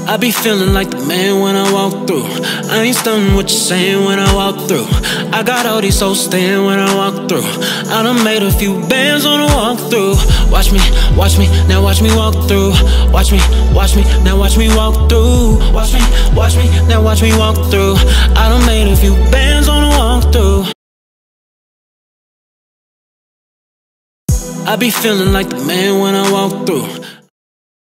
I be feeling like the man when I walk through. I ain't stunning what you're saying when I walk through. I got all these souls staying when I walk through. I done made a few bands on a walk through. Watch me, now watch me walk through. Watch me, now watch me walk through. Watch me, now watch me walk through. I done made a few bands on a walk through. I be feeling like the man when I walk through.